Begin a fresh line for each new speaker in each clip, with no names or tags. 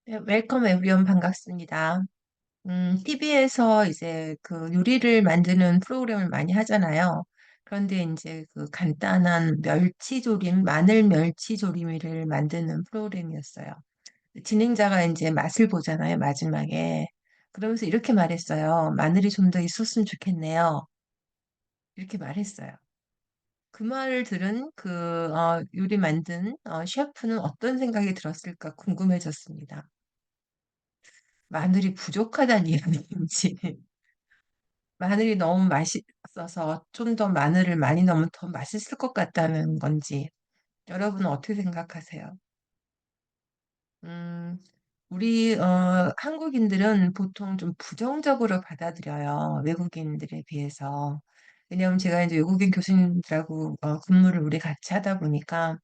네, 웰컴 에브리온 반갑습니다. TV에서 이제 그 요리를 만드는 프로그램을 많이 하잖아요. 그런데 이제 그 간단한 멸치조림, 마늘 멸치조림을 만드는 프로그램이었어요. 진행자가 이제 맛을 보잖아요, 마지막에. 그러면서 이렇게 말했어요. 마늘이 좀 더 있었으면 좋겠네요. 이렇게 말했어요. 그 말을 들은 요리 만든 셰프는 어떤 생각이 들었을까 궁금해졌습니다. 마늘이 부족하다는 이야기인지, 마늘이 너무 맛있어서 좀 더 마늘을 많이 넣으면 더 맛있을 것 같다는 건지, 여러분은 어떻게 생각하세요? 음, 우리, 한국인들은 보통 좀 부정적으로 받아들여요. 외국인들에 비해서. 왜냐하면 제가 이제 외국인 교수님들하고 근무를 우리 같이 하다 보니까,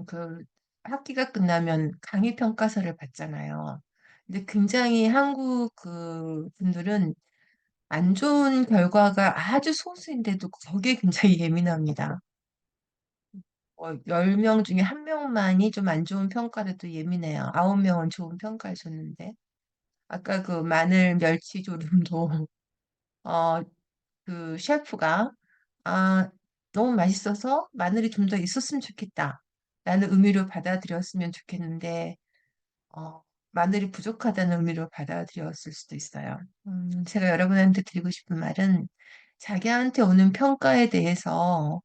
그 학기가 끝나면 강의 평가서를 받잖아요. 근데 굉장히 한국 그 분들은 안 좋은 결과가 아주 소수인데도 거기에 굉장히 예민합니다. 10명 중에 한 명만이 좀 안 좋은 평가를 또 예민해요. 9명은 좋은 평가를 줬는데. 아까 그 마늘 멸치 조림도, 어, 그 셰프가, 아, 너무 맛있어서 마늘이 좀 더 있었으면 좋겠다. 라는 의미로 받아들였으면 좋겠는데, 어, 마늘이 부족하다는 의미로 받아들였을 수도 있어요. 제가 여러분한테 드리고 싶은 말은 자기한테 오는 평가에 대해서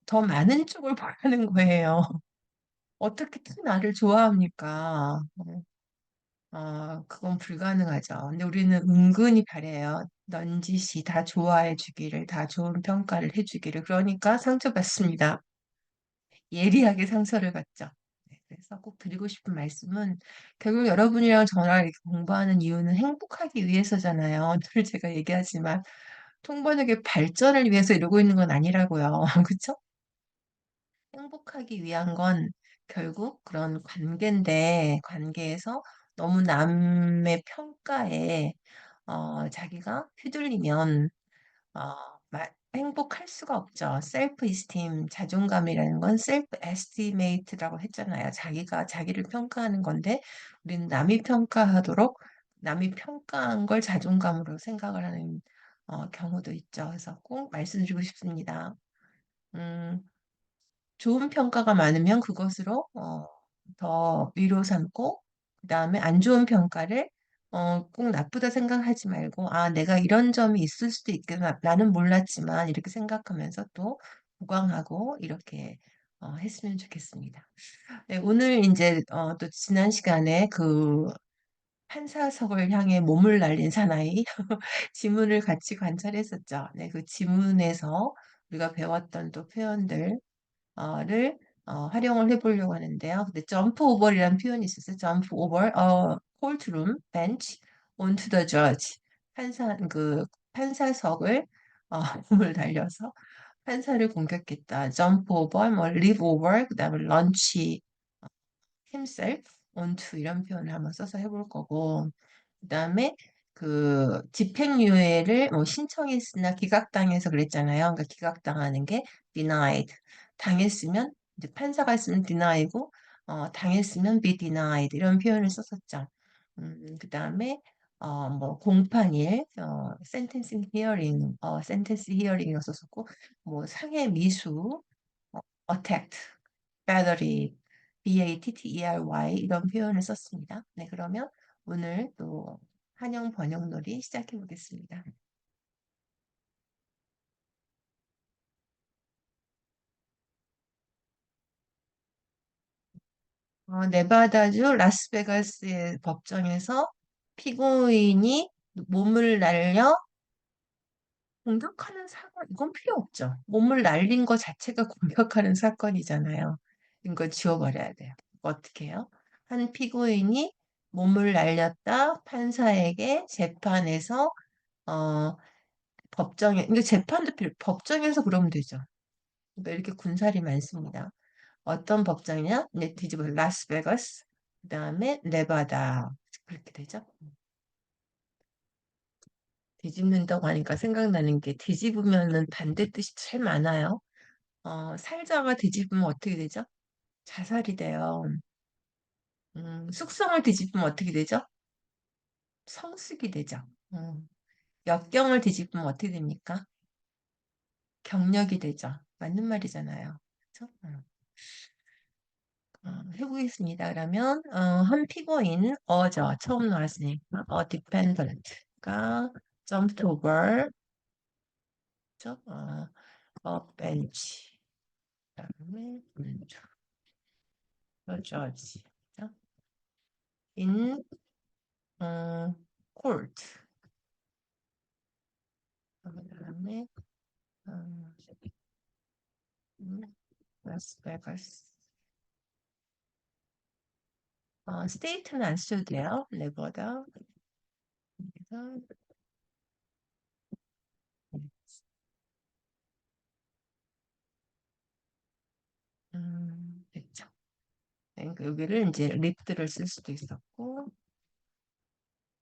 더 많은 쪽을 바라는 거예요. 어떻게 또 나를 좋아합니까? 그건 불가능하죠. 근데 우리는 은근히 바래요. 넌지시 다 좋아해 주기를, 다 좋은 평가를 해주기를. 그러니까 상처받습니다. 예리하게 상처를 받죠. 네, 그래서 꼭 드리고 싶은 말씀은 결국 여러분이랑 저랑 이렇게 공부하는 이유는 행복하기 위해서잖아요. 늘 제가 얘기하지만 통번역의 발전을 위해서 이러고 있는 건 아니라고요. 그렇죠? 행복하기 위한 건 결국 그런 관계인데 관계에서 너무 남의 평가에 자기가 휘둘리면 어, 행복할 수가 없죠. 셀프 이스팀, 자존감이라는 건 셀프 에스티메이트라고 했잖아요. 자기가 자기를 평가하는 건데 우리는 남이 평가하도록 남이 평가한 걸 자존감으로 생각을 하는 경우도 있죠. 그래서 꼭 말씀드리고 싶습니다. 음, 좋은 평가가 많으면 그것으로 더 위로 삼고 그다음에 안 좋은 평가를 꼭 나쁘다 생각하지 말고 아 내가 이런 점이 있을 수도 있겠구나 나는 몰랐지만 이렇게 생각하면서 또 보강하고 이렇게 했으면 좋겠습니다. 네, 오늘 이제 또 지난 시간에 그 판사석을 향해 몸을 날린 사나이 지문을 같이 관찰했었죠. 네, 그 지문에서 우리가 배웠던 또 표현들 를 활용을 해보려고 하는데요. 근데 점프 오버이라는 표현이 있었어요. 점프 오버, courtroom bench onto the judge. 판사석을 몸을 달려서 판사를 공격했다. 점프 오버, 뭐 leap over, 그다음에 launch himself onto 이런 표현을 한번 써서 해볼 거고, 그다음에 그 집행유예를 뭐 신청했으나 기각당해서 그랬잖아요. 그러니까 기각당하는 게 denied. 당했으면 이제 판사가 있으면 denied고 당했으면 be denied 이런 표현을 썼었죠. 그다음에 뭐 공판일 sentencing hearing sentence hearing이었었고 뭐 상해 미수 attacked, battery, battery 이런 표현을 썼습니다. 네, 그러면 오늘 또 한영 번역놀이 시작해 보겠습니다. 네바다주 라스베가스의 법정에서 피고인이 몸을 날려 공격하는 사건, 이건 필요 없죠. 몸을 날린 것 자체가 공격하는 사건이잖아요. 이거 지워버려야 돼요. 어떻게 해요? 한 피고인이 몸을 날렸다 판사에게 재판에서 어, 이게 법정에서 그러면 되죠. 그러니까 이렇게 군살이 많습니다. 어떤 법정이냐? 네, 뒤집어 라스베가스, 그다음에 네바다 그렇게 되죠. 뒤집는다고 하니까 생각나는 게 뒤집으면은 반대 뜻이 제일 많아요. 살다가 뒤집으면 어떻게 되죠? 자살이 돼요. 숙성을 뒤집으면 어떻게 되죠? 성숙이 되죠. 역경을 뒤집으면 어떻게 됩니까? 경력이 되죠. 맞는 말이잖아요. 그쵸? 해보겠습니다. 그러면 한 피고인 어죠. 처음 나왔으니까 defendant가 jumped over 그쵸? a bench 그다음에 judge 그쵸? in court 그다음에 어, 라스베가스 스테이트는 안 써도 돼요. 레버다 그래서 됐죠. 그러니까 여기를 이제 리프트를 쓸 수도 있었고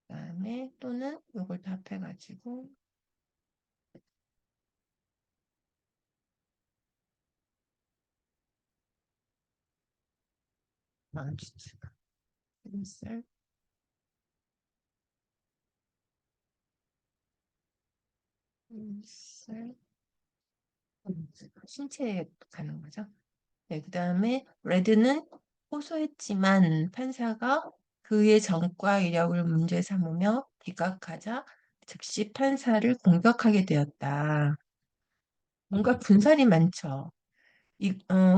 그다음에 또는 이걸 다 합해가지고 진짜 살 살 신체에 가는 거죠. 네, 그다음에 레드는 호소했지만 판사가 그의 전과 이력을 문제 삼으며 기각하자 즉시 판사를 공격하게 되었다. 뭔가 분살이 많죠.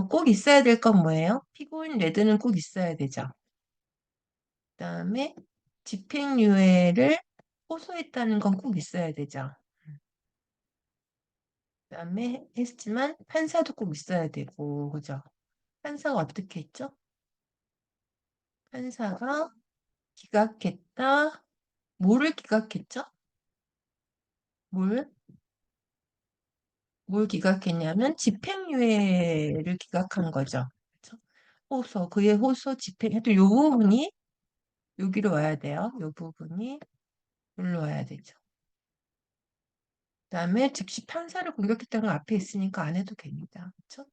꼭 있어야 될 건 뭐예요? 피고인 레드는 꼭 있어야 되죠. 그다음에 집행유예를 호소했다는 건 꼭 있어야 되죠. 그다음에 했지만 판사도 꼭 있어야 되고 그죠? 판사가 어떻게 했죠? 판사가 기각했다. 뭐를 기각했죠? 뭘? 뭘 기각했냐면 집행유예를 기각한 거죠. 그쵸? 호소, 그의 호소 집행해도 요 부분이 여기로 와야 돼요. 요 부분이 여기로 와야 되죠. 그다음에 즉시 판사를 공격했다는 거 앞에 있으니까 안 해도 됩니다. 그렇죠?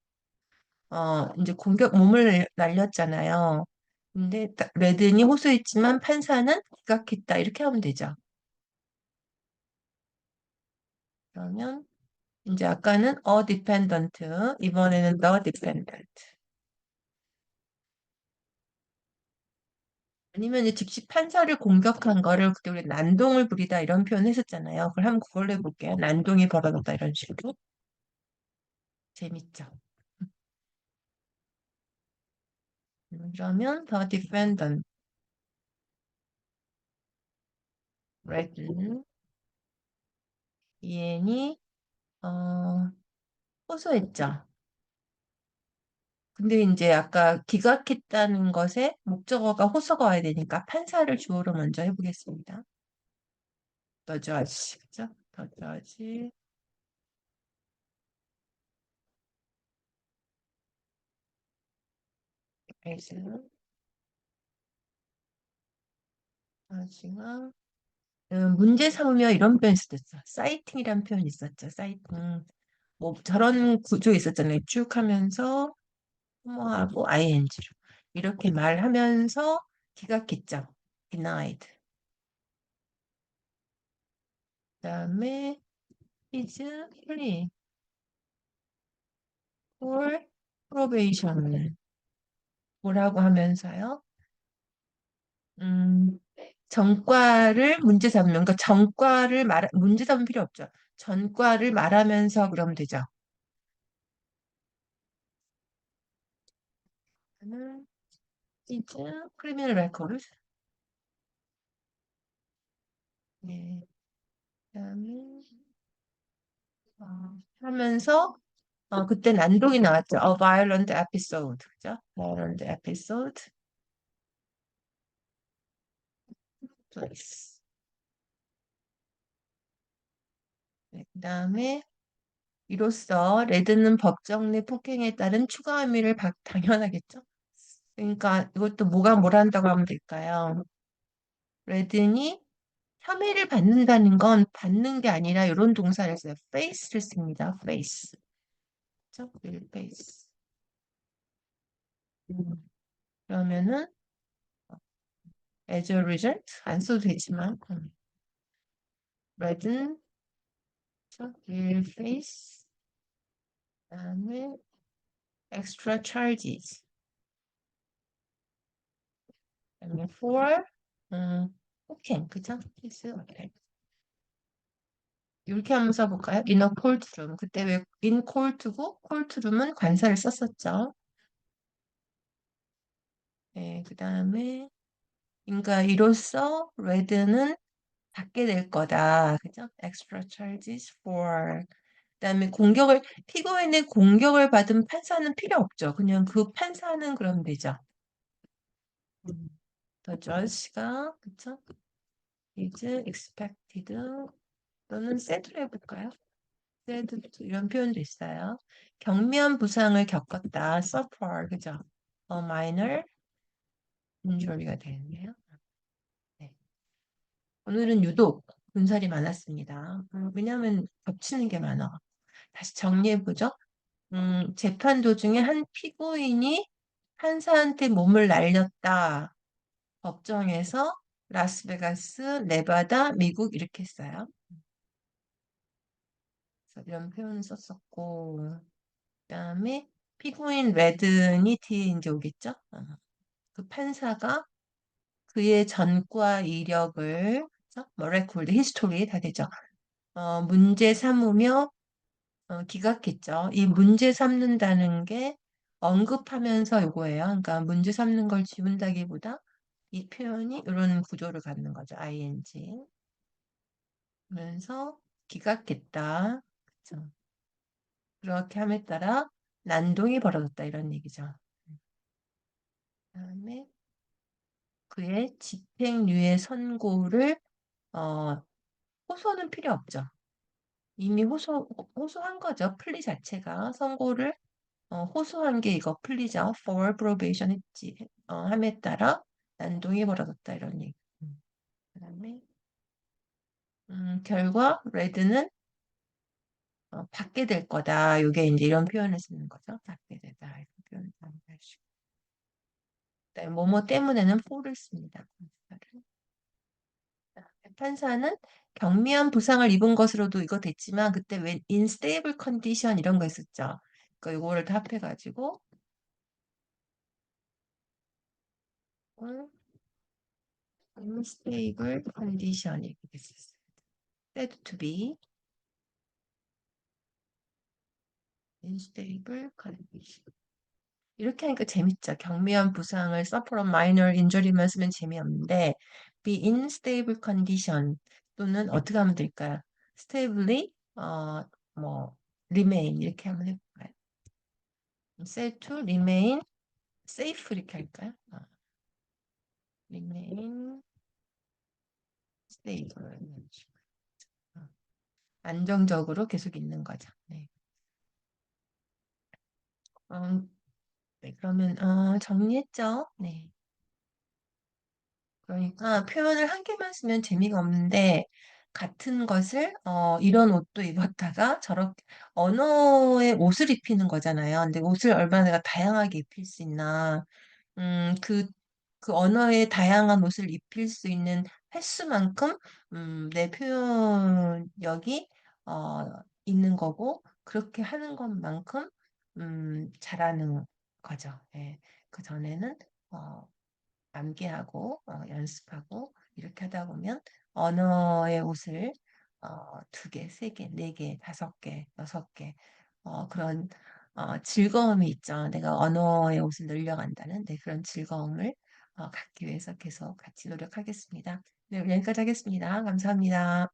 이제 공격 몸을 날렸잖아요. 근데 레든이 호소했지만 판사는 기각했다. 이렇게 하면 되죠. 그러면 이제 아까는 a dependent, 이번에는 the dependent. 아니면 이제 즉시 판사를 공격한 거를 그때 우리 난동을 부리다 이런 표현 했었잖아요. 그걸 한번 그걸로 해볼게요. 난동이 벌어졌다 이런 식으로. 재밌죠? 그러면 the defendant, 레든, 이엔이 호소했죠. 근데 이제 아까 기각했다는 것에 목적어가 호소가 와야 되니까 판사를 주어로 먼저 해보겠습니다. The judge, 그죠? The judge, is, judge가 문제 삼으며 이런 표현 있었죠. 사이팅이란 표현 있었죠. 사이팅. 뭐 저런 구조 있었잖아요. 쭉 하면서 뭐하고 ing로 이렇게 말하면서 기각했죠. denied. 그다음에 is free for probation. 뭐라고 하면서요? 음, 전과를 문제 삼는, 그러니까 전과를 문제 삼을 필요 없죠. 전과를 말하면서 그러면 되죠. 는 is criminal record. 네. 그다음에 하면서 그때 난동이 나왔죠. A violent episode. 그죠? violent episode. place. 네, 그다음에 이로써 레드는 법정 내 폭행에 따른 추가 혐의를 당연하겠죠. 그러니까 이것도 뭐가 뭘 한다고 하면 될까요? 레든이 혐의를 받는다는 건 받는 게 아니라 이런 동사를 써요. face를 씁니다. face. 그렇죠? will face. 그러면은 as a result 안 써도 되지만 redden will face 그다음에 extra charges 그다음에 for 폭행 그죠? 필수 어택 이렇게 한번 써볼까요? in a courtroom 그때 왜 in court고 courtroom은 관사를 썼었죠. 네, 그다음에 그러니까 이로써 red는 받게 될 거다. 그죠? extra charges for 그다음에 피고인의 공격을 받은 판사는 필요 없죠. 그냥 그 판사는 그럼 되죠. The judge가 그쵸? is expected 또는 said로 해볼까요? said 이런 표현도 있어요. 경미한 부상을 겪었다. suffer 그죠? A minor injury가 되겠네요. 네. 오늘은 유독 문살이 많았습니다. 왜냐하면 겹치는 게 많아. 다시 정리해보죠. 재판 도중에 한 피고인이 판사한테 몸을 날렸다. 법정에서 라스베가스, 네바다, 미국 이렇게 했어요. 그래서 이런 표현을 썼었고, 그다음에 피고인 레든이 뒤에 이제 오겠죠. 그 판사가 그의 전과 이력을 뭐 레코드, 히스토리 다 되죠. 문제 삼으며 기각했죠. 이 문제 삼는다는 게 언급하면서 요거예요. 그러니까 문제 삼는 걸 지운다기보다 이 표현이 이런 구조를 갖는 거죠. ing. 그러면서 기각했다. 그쵸? 그렇게 함에 따라 난동이 벌어졌다 이런 얘기죠. 그다음에 그의 집행유예 선고를 어, 호소는 필요 없죠. 이미 호소한 거죠. 플리 자체가 선고를 호소한 게 이거 플리죠. for probation 했지. 함에 따라 난동이 벌어졌다 이런 얘기. 그다음에 결과 레드는 받게 될 거다. 이게 이제 이런 표현을 쓰는 거죠. 받게 되다 이런 표현을 사용하시고. 그다음에 뭐뭐 때문에는 for를 씁니다. 판사는 경미한 부상을 입은 것으로도 이거 됐지만 그때 왜 unstable condition 이런 거 있었죠. 그러니까 이거를 다 합해가지고 unstable condition 이렇게 됐었어요. said to be unstable condition. 이렇게 하니까 재밌죠. 경미한 부상을 suffer a minor injury만 쓰면 재미없는데 be in stable condition 또는 어떻게 하면 될까요? stably 뭐 remain 이렇게 한번 해볼까요? said to remain safe 이렇게 할까요? remain stable 어, 안정적으로 계속 있는 거죠. 네. 네, 그러면 정리했죠? 네. 그러니까 표현을 한 개만 쓰면 재미가 없는데 같은 것을 이런 옷도 입었다가 저렇게 언어의 옷을 입히는 거잖아요. 근데 옷을 얼마나 내가 다양하게 입힐 수 있나. 음, 그, 그 언어의 다양한 옷을 입힐 수 있는 횟수만큼 내 표현력이 어, 있는 거고 그렇게 하는 것만큼 잘하는 거죠. 예. 그 전에는 어, 암기하고 연습하고 이렇게 하다 보면 언어의 옷을 두 개, 세 개, 네 개, 다섯 개, 여섯 개 그런 즐거움이 있죠. 내가 언어의 옷을 늘려간다는 네, 그런 즐거움을 갖기 위해서 계속 같이 노력하겠습니다. 네, 여기까지 하겠습니다. 감사합니다.